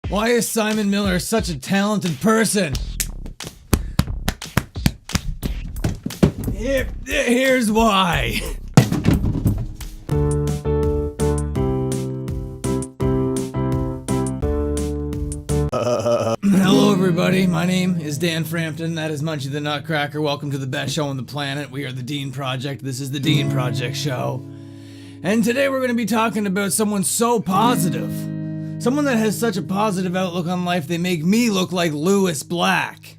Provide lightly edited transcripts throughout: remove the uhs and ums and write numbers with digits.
Why is Simon Miller such a talented person? Here's why. Hello everybody, my name is Dan Frampton, that is Munchie the Nutcracker. Welcome to the best show on the planet. We are the Dean Project. This is the Dean Project show. And today we're going to be talking about someone so positive. Someone that has such a positive outlook on life, they make me look like Lewis Black.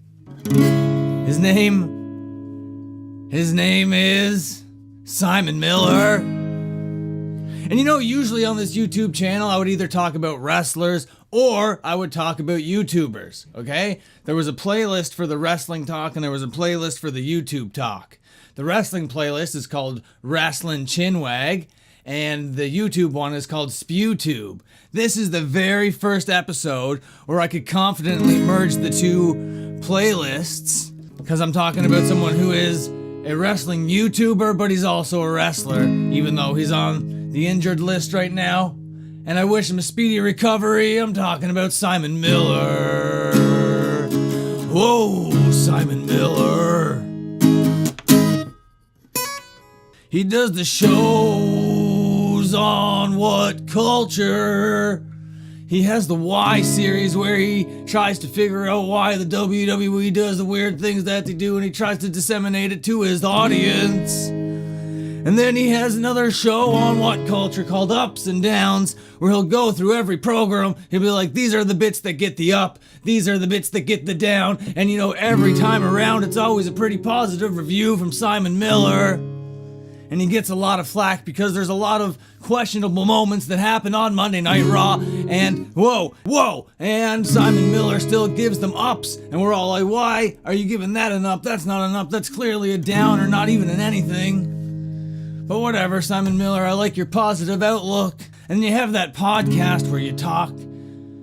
His name is Simon Miller. And you know, usually on this YouTube channel, I would either talk about wrestlers or I would talk about YouTubers, okay? There was a playlist for the wrestling talk and there was a playlist for the YouTube talk. The wrestling playlist is called Wrestling Chinwag and the YouTube one is called SpewTube. This is the very first episode where I could confidently merge the two playlists because I'm talking about someone who is a wrestling YouTuber, but he's also a wrestler, even though he's on the injured list right now. And I wish him a speedy recovery. I'm talking about Simon Miller. Whoa, Simon Miller. He does the shows on What Culture. He has the Why series where he tries to figure out why the WWE does the weird things that they do and he tries to disseminate it to his audience. And then he has another show on What Culture called Ups and Downs where he'll go through every program. He'll be like, these are the bits that get the up, these are the bits that get the down. And you know, every time around it's always a pretty positive review from Simon Miller. And he gets a lot of flack because there's a lot of questionable moments that happen on Monday Night Raw, and whoa, and Simon Miller still gives them ups, and we're all like, why are you giving that an up? That's not an up, that's clearly a down or not even an anything. But whatever, Simon Miller, I like your positive outlook. And you have that podcast where you talk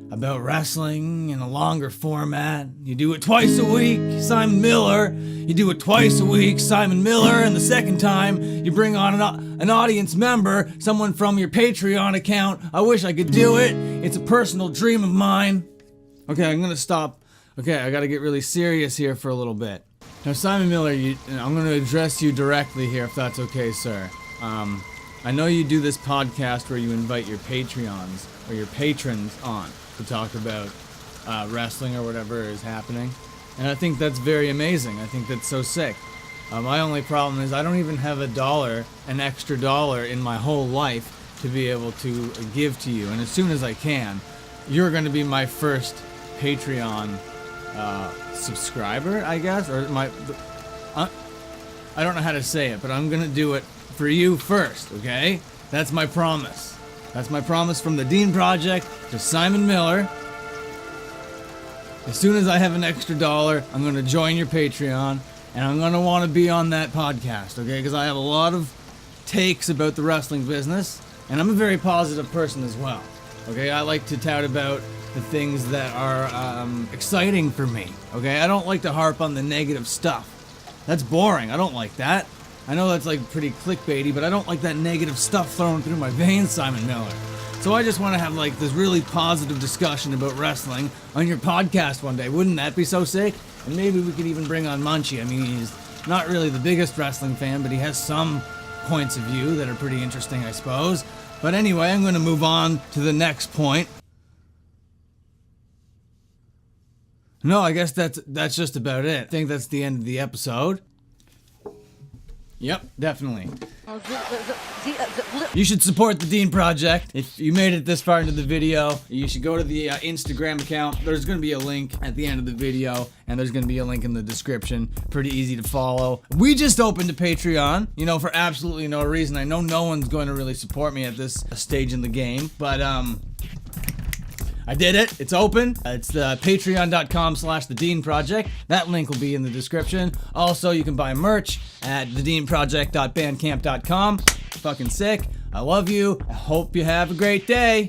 about wrestling in a longer format. You do it twice a week, Simon Miller. You do it twice a week, Simon Miller, and the second time you bring on an audience member, someone from your Patreon account. I wish I could do it. It's a personal dream of mine. Okay, I'm gonna stop. Okay, I gotta get really serious here for a little bit. Now, Simon Miller, I'm gonna address you directly here, if that's okay, sir. I know you do this podcast where you invite your Patreons or your patrons on to talk about wrestling or whatever is happening. And I think that's very amazing. I think that's so sick. My only problem is I don't even have an extra dollar in my whole life to be able to give to you. And as soon as I can, you're going to be my first Patreon subscriber, I guess. Or I don't know how to say it, but I'm going to do it for you first, okay? That's my promise. That's my promise from the Dean Project to Simon Miller. As soon as I have an extra dollar, I'm going to join your Patreon, and I'm going to want to be on that podcast, okay? Because I have a lot of takes about the wrestling business, and I'm a very positive person as well, okay? I like to tout about the things that are exciting for me, okay? I don't like to harp on the negative stuff. That's boring. I don't like that. I know that's like pretty clickbaity, but I don't like that negative stuff thrown through my veins, Simon Miller. So I just want to have like this really positive discussion about wrestling on your podcast one day. Wouldn't that be so sick? And maybe we could even bring on Munchie. I mean, he's not really the biggest wrestling fan, but he has some points of view that are pretty interesting, I suppose. But anyway, I'm going to move on to the next point. No, I guess that's just about it. I think that's the end of the episode. Yep, definitely. You should support the Dean Project. If you made it this far into the video, you should go to the Instagram account. There's going to be a link at the end of the video, and there's going to be a link in the description. Pretty easy to follow. We just opened a Patreon, you know, for absolutely no reason. I know no one's going to really support me at this stage in the game, but I did it. It's open. It's patreon.com/The Dean Project. That link will be in the description. Also, you can buy merch at thedeanproject.bandcamp.com. Fucking sick. I love you. I hope you have a great day.